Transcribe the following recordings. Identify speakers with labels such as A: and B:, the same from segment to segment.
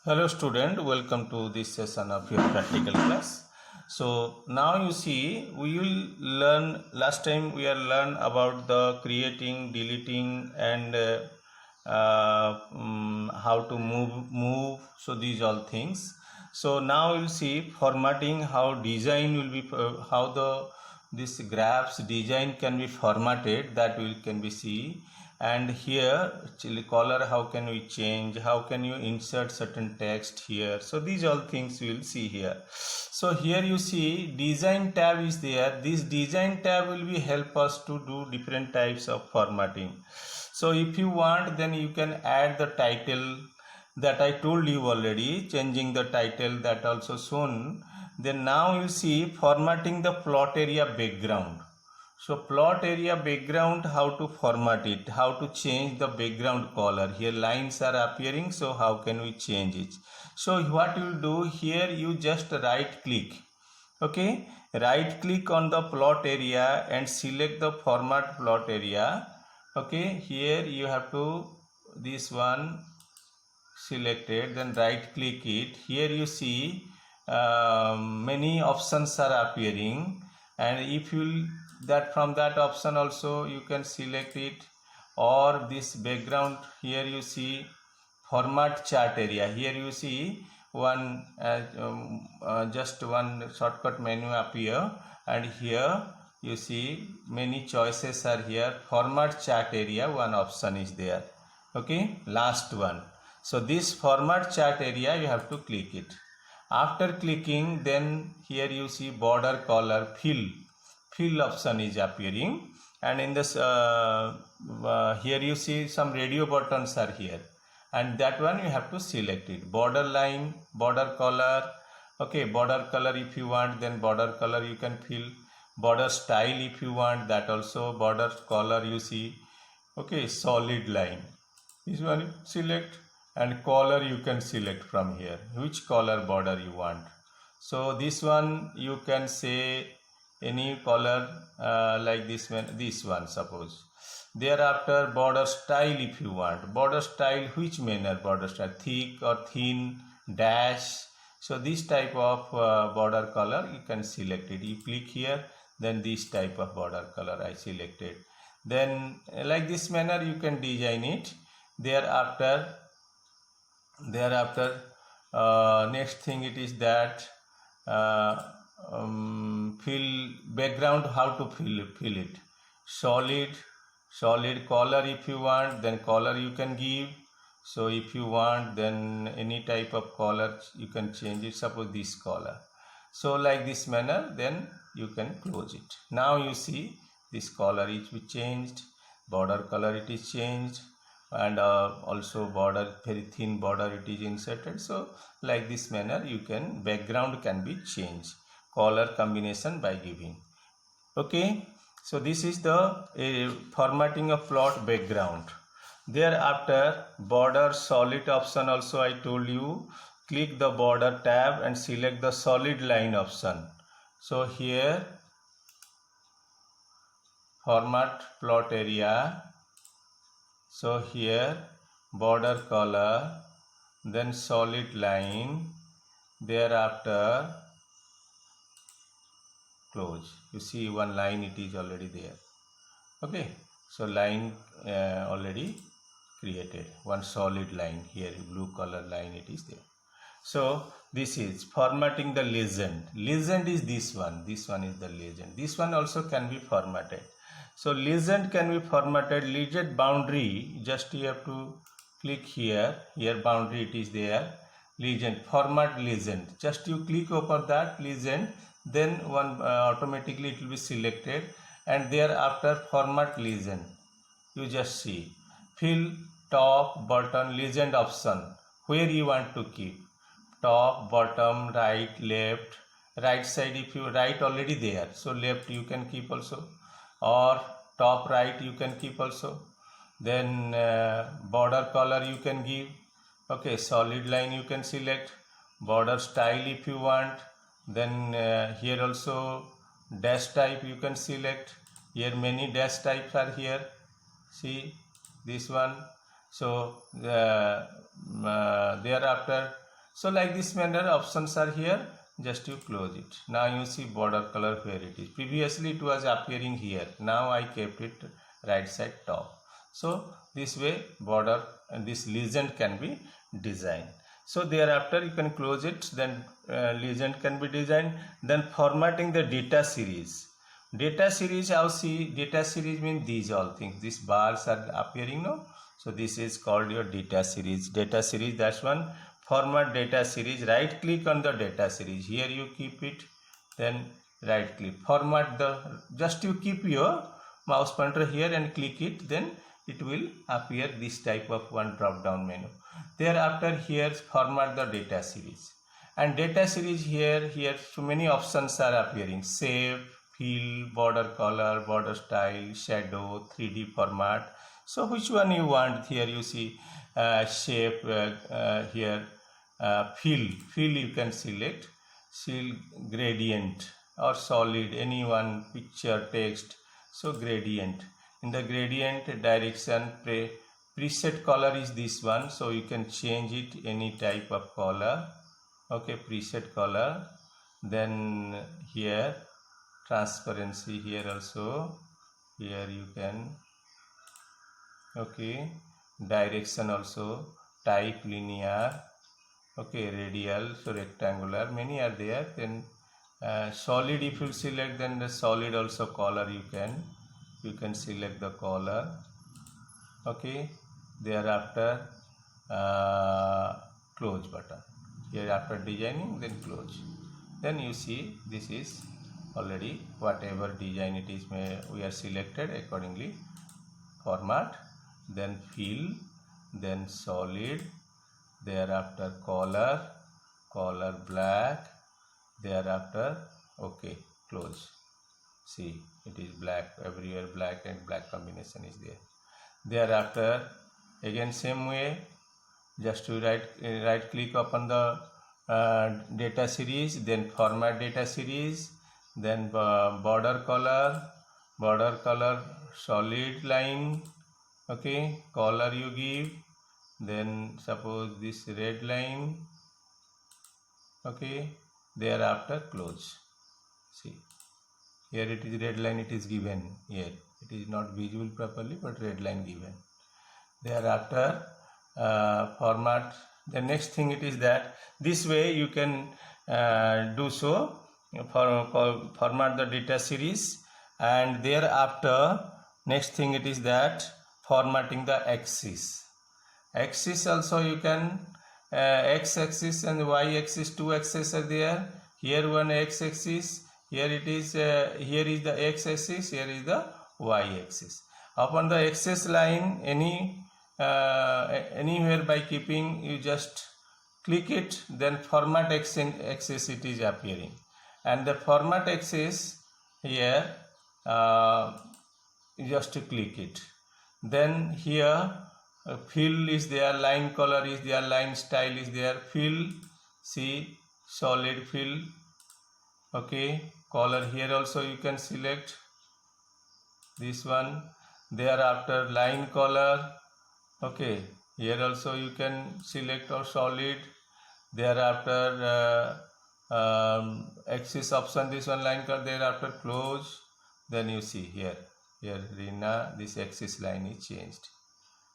A: Hello student, welcome to this session of your practical class. So now you see we will learn, last time we are learn about the creating, deleting and how to move. So these all things. So now you will see formatting, how design will be, how this graphs design can be formatted, that we can be see. And here color, how can we change, how can you insert certain text here. So these all things we will see here. So here you see design tab is there. This design tab will be help us to do different types of formatting. So if you want, then you can add the title that I told you already, changing the title, that also shown. Then now you see formatting the plot area background. So plot area background, how to format it, how to change the background color. Here lines are appearing, so how can we change it? So what you do here, you just right click. Okay, right click on the plot area and select the format plot area. Okay, here you have to this one selected, then right click it. Here you see many options are appearing, and if you that from that option also you can select it, or this background. Here you see format chart area. Here you see one just one shortcut menu appear, and here you see many choices are here. Format chart area, one option is there. Okay, last one. So this format chart area you have to click it. After clicking, then here you see border color fill option is appearing, and in this here you see some radio buttons are here, and that one you have to select it. Border line, border color. Okay, border color if you want, then border color you can fill. Border style if you want, that also. Border color you see. Okay, solid line, this one select, and color you can select from here, which color border you want. So this one you can say any color like this one suppose. Thereafter border style if you want. Border style, which manner border style, thick or thin, dash. So this type of border color you can select it. You click here, then this type of border color I selected. Then like this manner you can design it. Thereafter next thing it is that fill background, how to fill it. Solid color if you want, then color you can give. So if you want, then any type of color you can change it, suppose this color. So like this manner, then you can close it. Now you see this color is changed, border color it is changed, and also border, very thin border it is inserted. So like this manner you can, background can be changed, color combination by giving. Okay, so this is the formatting of plot background. Thereafter border solid option also I told you. Click the border tab and select the solid line option. So here format plot area. So here border color, then solid line, thereafter close. You see one line it is already there. Okay, so line already created, one solid line here, blue color line it is there. So this is formatting the legend. Legend is this one is the legend. This one also can be formatted. So legend can be formatted. Legend boundary, just you have to click here boundary it is there. Legend, format legend, just you click over that legend, then one automatically it will be selected, and thereafter format legend. You just see fill top bottom legend option, where you want to keep, top, bottom, right, left. Right side if you right already there, so left you can keep also, or top right you can keep also. Then border color you can give. Okay, solid line you can select. Border style if you want, then here also dash type you can select. Here many dash types are here, see this one. So thereafter So like this manner options are here, just you close it. Now you see border color where it is. Previously it was appearing here, now I kept it right side top. So this way border and this legend can be designed. So thereafter you can close it, then legend can be designed. Then formatting the data series. Data series, how see data series means these all things. These bars are appearing now. So this is called your data series. Data series, that's one. Format data series. Right click on the data series. Here you keep it. Then right click. Format the. Just you keep your mouse pointer here and click it. Then it will appear this type of one drop down menu. Thereafter here format the data series. And data series here so many options are appearing. Save, fill, border color, border style, shadow, 3D format. So which one you want? Here you see shape, here fill you can select, gradient or solid, any one, picture, text. So gradient, in the gradient direction preset color is this one, so you can change it any type of color. Okay, preset color. Then here transparency, here also, here you can, okay, direction also, type linear, okay, radial, so rectangular, many are there. Then solid, if you select, then the solid also color you can select the color. Okay, thereafter close button. Here after designing, then close. Then you see this is already whatever design it is, we are selected accordingly. Format, then fill, then solid, thereafter color black, thereafter okay, close. See, it is black everywhere, black and black combination is there. Thereafter again same way, just to right click upon the data series, then format data series, then border color, solid line, okay, color you give, then suppose this red line, okay, thereafter close. See, here it is red line, it is given here, it is not visible properly, but red line given. Thereafter format, the next thing it is that this way you can do so, format the data series. And thereafter next thing it is that formatting the axis also you can, x-axis and y-axis, two axes are there. Here one x-axis, here it is, here is the x-axis, here is the y-axis. Upon the axis line, anywhere by keeping, you just click it, then format axis it is appearing. And the format axis here, just to click it. Then here fill is there, line color is there, line style is there, fill, see, solid fill, okay, color here also you can select this one. Thereafter line color, okay, here also you can select or solid. Thereafter axis option, this one, line color, thereafter close. Then you see here Rina, this axis line is changed.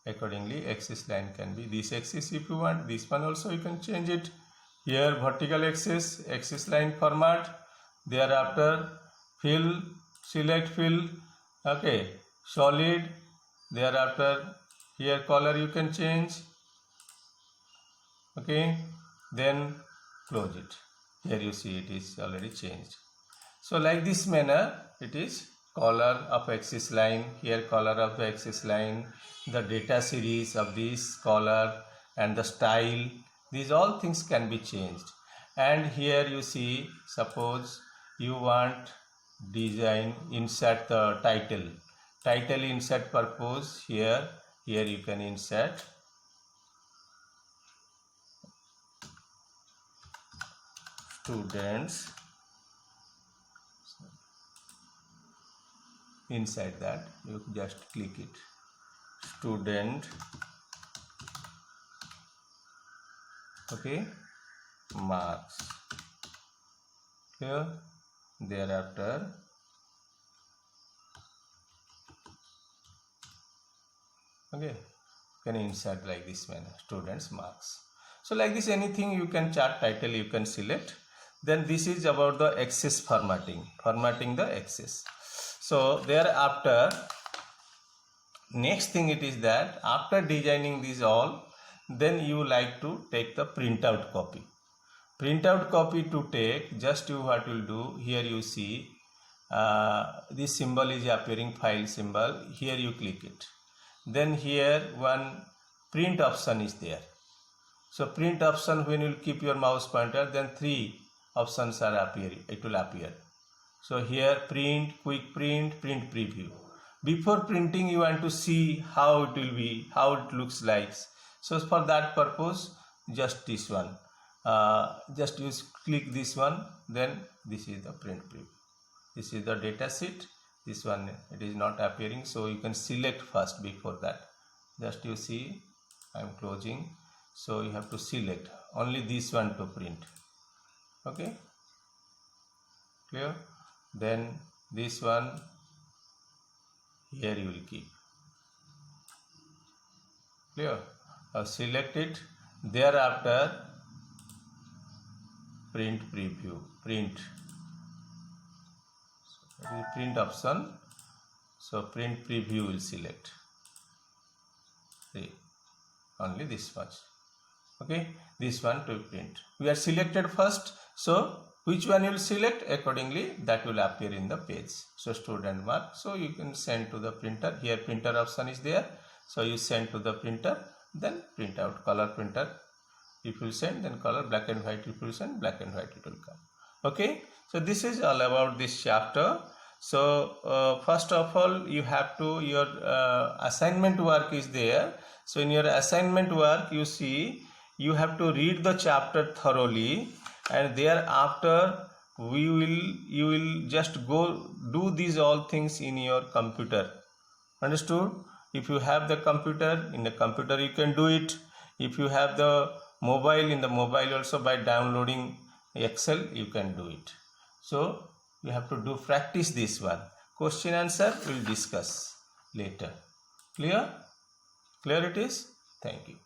A: Accordingly axis line can be this axis if you want, this one also you can change it. Here vertical axis line format. Thereafter fill, select fill, okay, solid. Thereafter here color you can change, okay, then close it. Here you see it is already changed. So like this manner it is color of axis line, here color of the axis line, the data series of this color and the style, these all things can be changed. And here you see, suppose you want design, insert the title insert purpose, here you can insert students. Inside that you just click it, student, okay, marks. Clear? Thereafter okay, can insert like this manner, students marks. So like this, anything you can chart title you can select. Then this is about the access formatting the access. So thereafter next thing it is that after designing these all, then you like to take the printout copy. Printout copy to take, just you what will do, here you see this symbol is appearing, file symbol, here you click it. Then here one print option is there. So print option, when you keep your mouse pointer, then three options are appearing, it will appear. So here print, quick print, print preview. Before printing you want to see how it will be, how it looks like. So for that purpose, just this one, just use click this one, then this is the print preview. This is the data sheet. This one it is not appearing, so you can select first before that. Just you see, I am closing, so you have to select only this one to print. Okay, clear? Then this one here you will keep. Clear? Select it. Thereafter print preview, print option. So print preview will select. See, only this much. Okay, this one to print. We are selected first, so which one you will select, accordingly that will appear in the page. So student mark, so you can send to the printer. Here printer option is there, so you send to the printer, then print out. Color printer if you send, then color. Black and white if you send, black and white it will come. Okay, so this is all about this chapter. So first of all you have to, your assignment work is there. So in your assignment work, you see, you have to read the chapter thoroughly, and thereafter you will just go do these all things in your computer. Understood? If you have the computer, in the computer you can do it. If you have the mobile, in the mobile also, by downloading Excel you can do it. So you have to do practice this one. Question answer we'll discuss later. Clear? Clear it is? Thank you.